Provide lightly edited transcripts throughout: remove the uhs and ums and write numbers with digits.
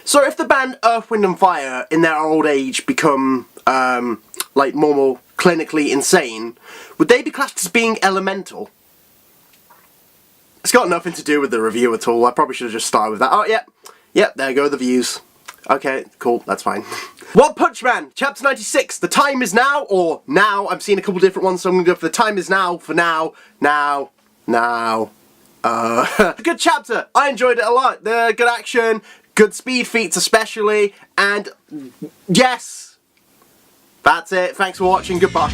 So if the band Earth, Wind and Fire in their old age become like more clinically insane, would they be classed as being elemental? It's got nothing to do with the review at all. I probably should have just started with that. Oh, yeah, there go the views. Okay, cool, that's fine. One Punch Man, Chapter 96, The Time Is Now, or Now. I'm seeing a couple different ones, so I'm going to go for The Time Is Now, for now. Good chapter. I enjoyed it a lot. The good action, good speed feats especially, and yes, that's it. Thanks for watching. Goodbye.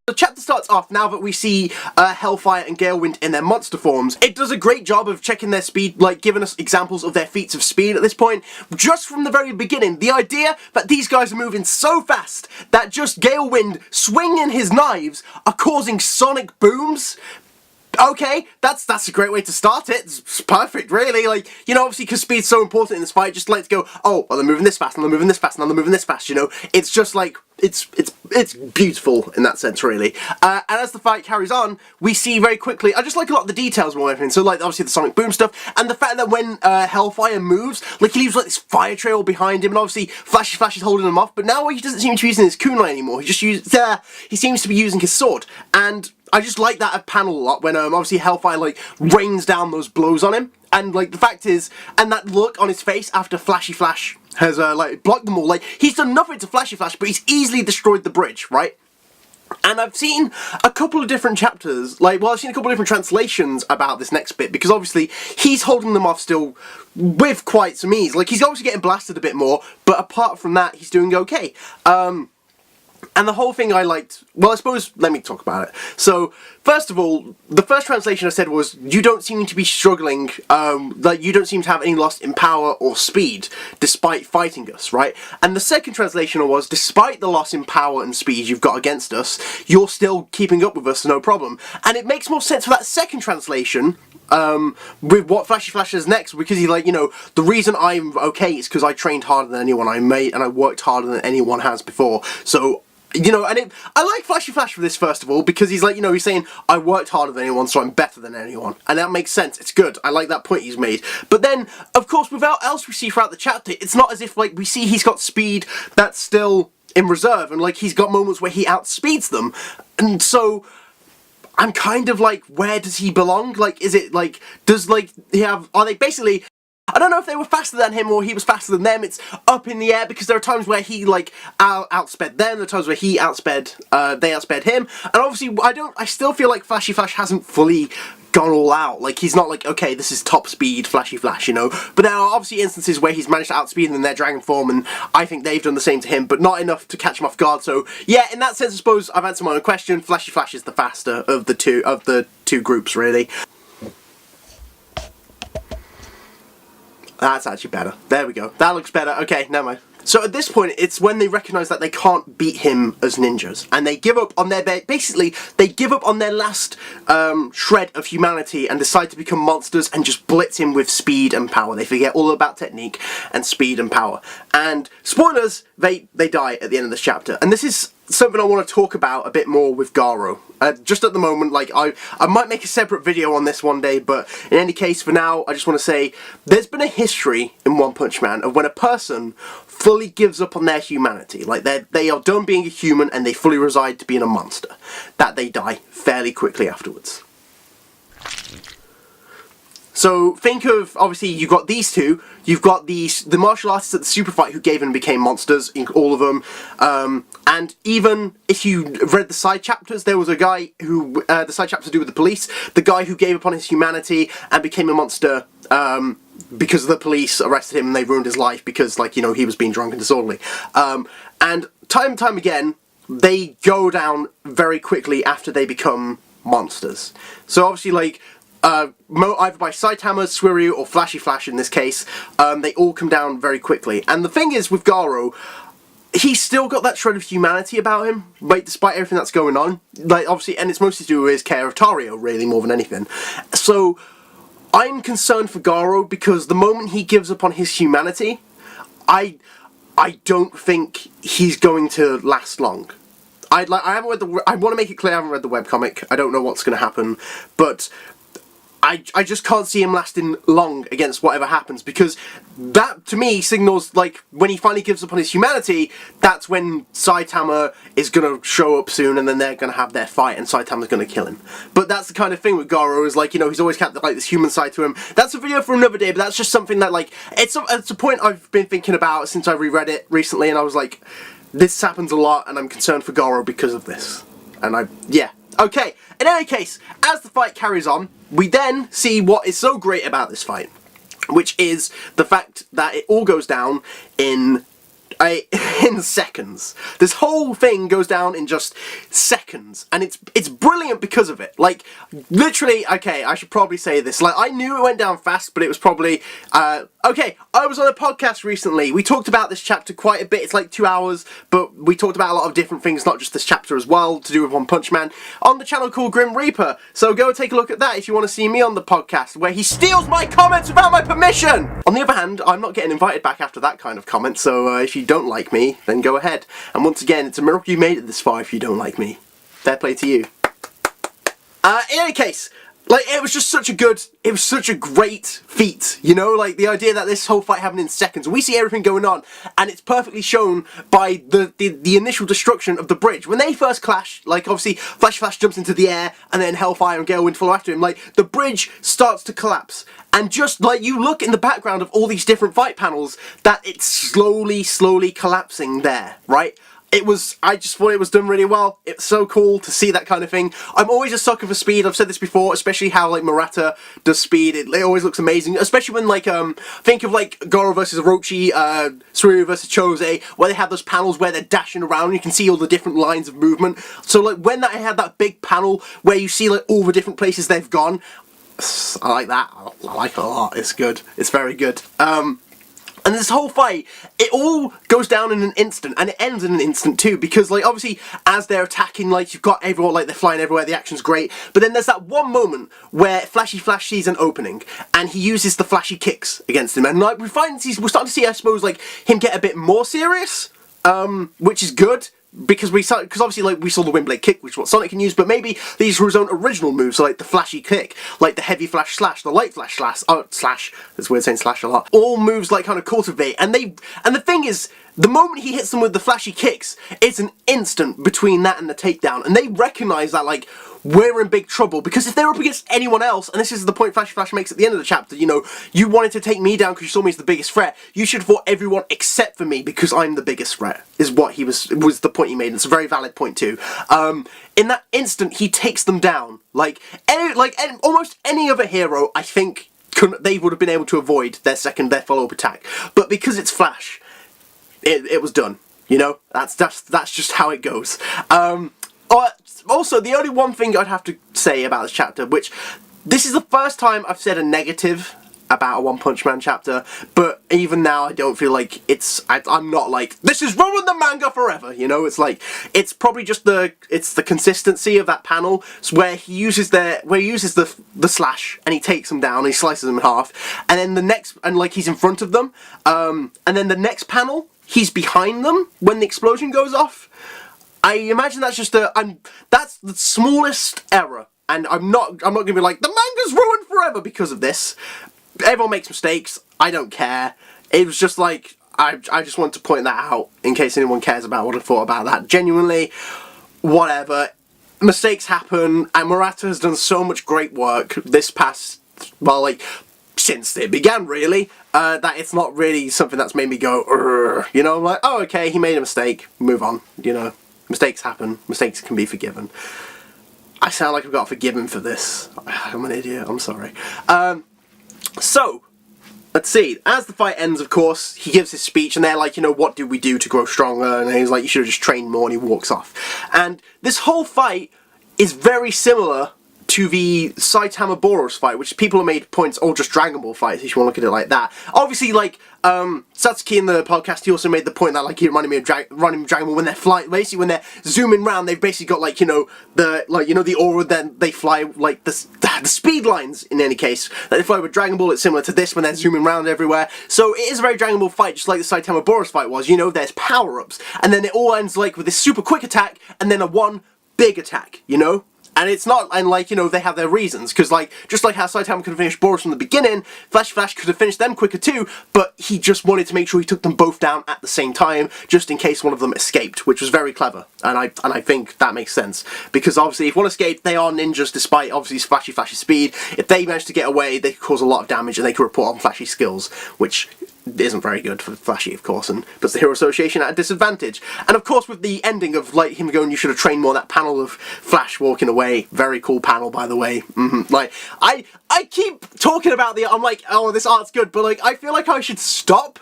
The chapter starts off now that we see Hellfire and Galewind in their monster forms. It does a great job of checking their speed, like giving us examples of their feats of speed at this point. Just from the very beginning, the idea that these guys are moving so fast that just Galewind swinging his knives are causing sonic booms. Okay, that's a great way to start it. It's perfect, really. Like, you know, obviously because speed's so important in this fight, just let's go, oh, well, they're moving this fast, and they're moving this fast, and they're moving this fast, you know? It's just like, it's beautiful in that sense, really. And as the fight carries on, we see very quickly, I just like a lot of the details more than anything. So, like, obviously the sonic boom stuff, and the fact that when Hellfire moves, like, he leaves, like, this fire trail behind him, and obviously Flashy Flash is holding him off, but now he doesn't seem to be using his kunai anymore. He seems to be using his sword, and I just like that panel a lot when obviously Hellfire like rains down those blows on him, and like the fact is, and that look on his face after Flashy Flash has like blocked them all. Like, he's done nothing to Flashy Flash, but he's easily destroyed the bridge, right? And I've seen a couple of different chapters, like, well, I've seen a couple of different translations about this next bit, because obviously he's holding them off still with quite some ease. Like, he's obviously getting blasted a bit more, but apart from that, he's doing okay. And the whole thing I liked, well, I suppose, let me talk about it. So, first of all, the first translation I said was, you don't seem to be struggling, like, you don't seem to have any loss in power or speed, despite fighting us, right? And the second translation was, despite the loss in power and speed you've got against us, you're still keeping up with us, no problem. And it makes more sense for that second translation, with what Flashy Flash does next, because he's like, you know, the reason I'm okay is because I trained harder than anyone I made, and I worked harder than anyone has before, so, you know, and I like Flashy Flash for this, first of all, because he's like, you know, he's saying, I worked harder than anyone, so I'm better than anyone. And that makes sense. It's good. I like that point he's made. But then, of course, with what else we see throughout the chapter, it's not as if, like, we see he's got speed that's still in reserve, and, like, he's got moments where he outspeeds them. And so, I'm kind of like, where does he belong? Like, is it, like, does, like, he have, are they basically, I don't know if they were faster than him or he was faster than them. It's up in the air, because there are times where he like outsped them, there are times where he outsped, they outsped him, and obviously I still feel like Flashy Flash hasn't fully gone all out. Like, he's not like, okay, this is top speed Flashy Flash, you know, but there are obviously instances where he's managed to outspeed them in their dragon form, and I think they've done the same to him, but not enough to catch him off guard. So yeah, in that sense, I suppose I've answered my own question. Flashy Flash is the faster of the two groups, really. That's actually better. There we go. That looks better. Okay, never mind. So at this point, it's when they recognise that they can't beat him as ninjas, and they give up on their basically they give up on their last shred of humanity and decide to become monsters and just blitz him with speed and power. They forget all about technique and speed and power. And spoilers, they die at the end of this chapter. And this is something I want to talk about a bit more with Garo. Just at the moment, like, I might make a separate video on this one day, but in any case, for now, I just want to say, there's been a history in One Punch Man of when a person fully gives up on their humanity, like, they are done being a human and they fully reside to being a monster, that they die fairly quickly afterwards. So think of, obviously, you've got these two, you've got the martial artists at the Super Fight who gave and became monsters, all of them, and even if you read the side chapters, there was a guy who, the side chapters to do with the police, the guy who gave up on his humanity and became a monster because the police arrested him and they ruined his life because, like, you know, he was being drunk and disorderly. And time and time again, they go down very quickly after they become monsters. So obviously, like, either by Saitama, Suiryu, or Flashy Flash in this case, they all come down very quickly. And the thing is, with Garo, he's still got that shred of humanity about him, like, despite everything that's going on. Like, obviously, and it's mostly to do with his care of Tario, really, more than anything. So, I'm concerned for Garo, because the moment he gives up on his humanity, I don't think he's going to last long. I haven't read I want to make it clear I haven't read the webcomic. I don't know what's going to happen, but I just can't see him lasting long against whatever happens, because that, to me, signals, like, when he finally gives up on his humanity, that's when Saitama is gonna show up soon, and then they're gonna have their fight, and Saitama's gonna kill him. But that's the kind of thing with Goro, is like, you know, he's always kept, like, this human side to him. That's a video for another day, but that's just something that, like, it's a point I've been thinking about since I reread it recently, and I was like, this happens a lot, and I'm concerned for Goro because of this. And yeah. Okay, in any case, as the fight carries on, we then see what is so great about this fight, which is the fact that it all goes down in seconds. This whole thing goes down in just seconds, and it's brilliant because of it. Like, literally, okay, I should probably say this. Like, I knew it went down fast, but it was probably, okay, I was on a podcast recently. We talked about this chapter quite a bit. It's like 2 hours, but we talked about a lot of different things, not just this chapter as well, to do with One Punch Man, on the channel called Grim Reaper. So go take a look at that if you want to see me on the podcast, where he steals my comments without my permission! On the other hand, I'm not getting invited back after that kind of comment, so if you don't like me, then go ahead. And once again, it's a miracle you made it this far if you don't like me. Fair play to you. In any case, like, it was such a great feat, you know, like, the idea that this whole fight happened in seconds. We see everything going on, and it's perfectly shown by the initial destruction of the bridge. When they first clash, like, obviously, Flash jumps into the air, and then Hellfire and Galewind follow after him, like, the bridge starts to collapse. And just, like, you look in the background of all these different fight panels, that it's slowly collapsing there, right? I just thought it was done really well. It's so cool to see that kind of thing. I'm always a sucker for speed. I've said this before, especially how, like, Murata does speed. It always looks amazing, especially when, like, think of, like, Goro versus Orochi, Tsuruya versus Chose, where they have those panels where they're dashing around. You can see all the different lines of movement. So, like, when I had that big panel where you see, like, all the different places they've gone, I like that. I like it a lot. It's good. It's very good. And this whole fight, it all goes down in an instant, and it ends in an instant too, because, like, obviously, as they're attacking, like, you've got everyone, like, they're flying everywhere, the action's great, but then there's that one moment where Flashy Flash sees an opening, and he uses the flashy kicks against him, and, like, we're starting to see, I suppose, like, him get a bit more serious, which is good. Because obviously, like, we saw the Windblade kick, which is what Sonic can use, but maybe these were his own original moves, so, like the flashy kick, like the heavy flash slash, the light flash slash, it's weird saying slash a lot, all moves, like, kind of cultivate, and the thing is, the moment he hits them with the flashy kicks, it's an instant between that and the takedown, and they recognise that, like, we're in big trouble, because if they're up against anyone else, and this is the point Flashy Flash makes at the end of the chapter, you know, you wanted to take me down because you saw me as the biggest threat, you should have fought everyone except for me because I'm the biggest threat, is what was the point he made, and it's a very valid point too. In that instant, he takes them down. Almost any other hero, I think, they would have been able to avoid their follow-up attack, but because it's Flash, it was done, you know, that's just how it goes. Also, the only one thing I'd have to say about this chapter, which, this is the first time I've said a negative about a One Punch Man chapter, but even now I don't feel like I'm not like, this has ruined the manga forever, you know, it's like, it's probably just the consistency of that panel, where he uses the slash, and he takes them down, and he slices them in half, and then like, he's in front of them, and then the next panel, he's behind them when the explosion goes off. I imagine that's just that's the smallest error, and I'm not gonna be like, the manga's ruined forever because of this. Everyone makes mistakes, I don't care. It was just like, I just wanted to point that out, in case anyone cares about what I thought about that. Genuinely, whatever. Mistakes happen, and Murata has done so much great work this past, well, like, since it began, really, that it's not really something that's made me go, urgh. You know, I'm like, oh, okay, he made a mistake, move on, you know. Mistakes happen. Mistakes can be forgiven. I sound like I've got forgiven for this. I'm an idiot. I'm sorry. So, let's see. As the fight ends, of course, he gives his speech, and they're like, you know, what do we do to grow stronger? And he's like, you should have just trained more, and he walks off. And this whole fight is very similar to the Saitama Boros fight, which people have made points, or just Dragon Ball fights, if you want to look at it like that. Obviously, like, Satsuki in the podcast, he also made the point that, like, he reminded me of Dragon Ball when they're flying, basically when they're zooming around, they've basically got, like, you know, the aura, then they fly, like, the speed lines, in any case, that they fly with Dragon Ball. It's similar to this when they're zooming around everywhere. So it is a very Dragon Ball fight, just like the Saitama Boros fight was, you know, there's power-ups, and then it all ends, like, with this super quick attack, and then a one big attack, you know? And it's not, and like, you know, they have their reasons, because like, just like how Saitama could have finished Boros from the beginning, Flashy Flash could have finished them quicker too, but he just wanted to make sure he took them both down at the same time, just in case one of them escaped, which was very clever, and I think that makes sense, because obviously if one escaped, they are ninjas despite obviously Flashy Flash's speed. If they managed to get away, they could cause a lot of damage, and they could report on Flashy's skills, which isn't very good for Flashy, of course, and puts the Hero Association at a disadvantage. And of course, with the ending of like him going, "You should have trained more," that panel of Flash walking away, very cool panel, by the way. Like, I keep talking about I'm like, oh, this art's good, but like, I feel like I should stop,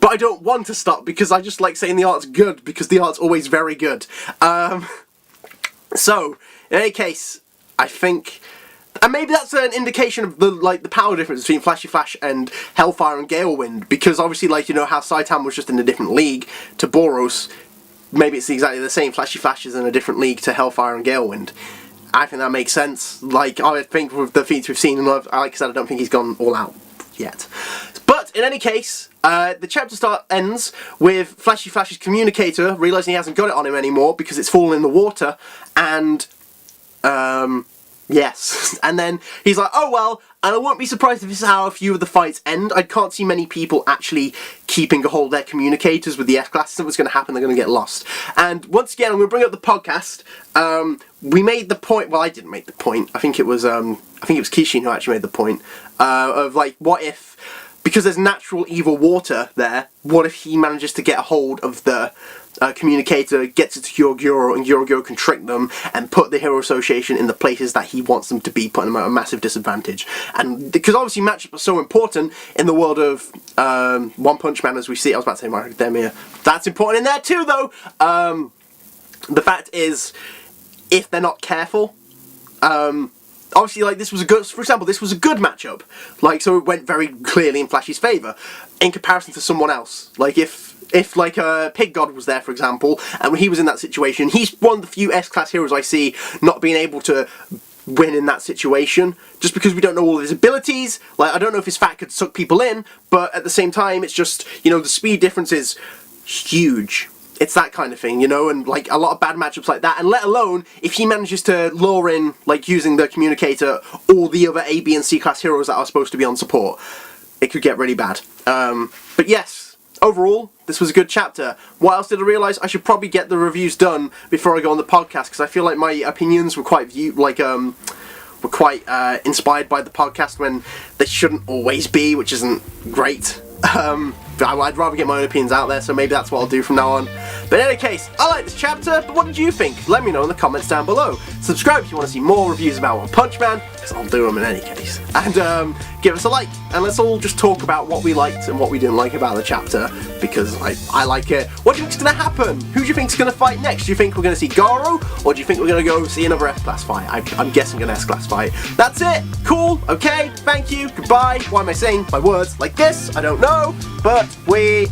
but I don't want to stop, because I just like saying the art's good, because the art's always very good. So, in any case, I think... And maybe that's an indication of the power difference between Flashy Flash and Hellfire and Galewind, because obviously, like, you know how Saitama was just in a different league to Boros, maybe it's exactly the same. Flashy Flash is in a different league to Hellfire and Galewind. I think that makes sense. Like, I think with the feats we've seen, and like I said, I don't think he's gone all out yet. But in any case, the chapter ends with Flashy Flash's communicator realising he hasn't got it on him anymore because it's fallen in the water, and yes. And then he's like, oh well, and I won't be surprised if this is how a few of the fights end. I can't see many people actually keeping a hold of their communicators with the F-Class. Something's going to happen, they're going to get lost. And once again, I'm going to bring up the podcast. We made the point, well, I didn't make the point. I think it was Kishin who actually made the point, of like, what if, because there's natural evil water there, what if he manages to get a hold of the communicator, gets it to Gyoro, and Gyoro can trick them and put the Hero Association in the places that he wants them to be, putting them at a massive disadvantage. And because obviously matchups are so important in the world of One Punch Man, as we see. I was about to say My Hero Academia. That's important in there too, though. The fact is, if they're not careful, obviously, like, this was a good, for example, this was a good matchup, like, so it went very clearly in Flashy's favour, in comparison to someone else. Like, if like, Pig God was there, for example, and when he was in that situation, he's one of the few S-Class heroes I see not being able to win in that situation, just because we don't know all of his abilities. Like, I don't know if his fat could suck people in, but at the same time, it's just, you know, the speed difference is huge. It's that kind of thing, you know, and like a lot of bad matchups like that, and let alone if he manages to lure in, like, using the communicator, all the other A, B, and C class heroes that are supposed to be on support, it could get really bad. But yes, overall, this was a good chapter. What else did I realise? I should probably get the reviews done before I go on the podcast, because I feel like my opinions were quite inspired by the podcast when they shouldn't always be, which isn't great. I'd rather get my own opinions out there, so maybe that's what I'll do from now on. But in any case, I like this chapter, but what did you think? Let me know in the comments down below. Subscribe if you want to see more reviews about One Punch Man, because I'll do them in any case. And give us a like, and let's all just talk about what we liked and what we didn't like about the chapter, because I like it. What do you think's going to happen? Who do you think's going to fight next? Do you think we're going to see Goro, or do you think we're going to go see another S-Class fight? I'm guessing an S-Class fight. That's it. Cool. Okay. Thank you. Goodbye. Why am I saying my words like this? I don't know. But we...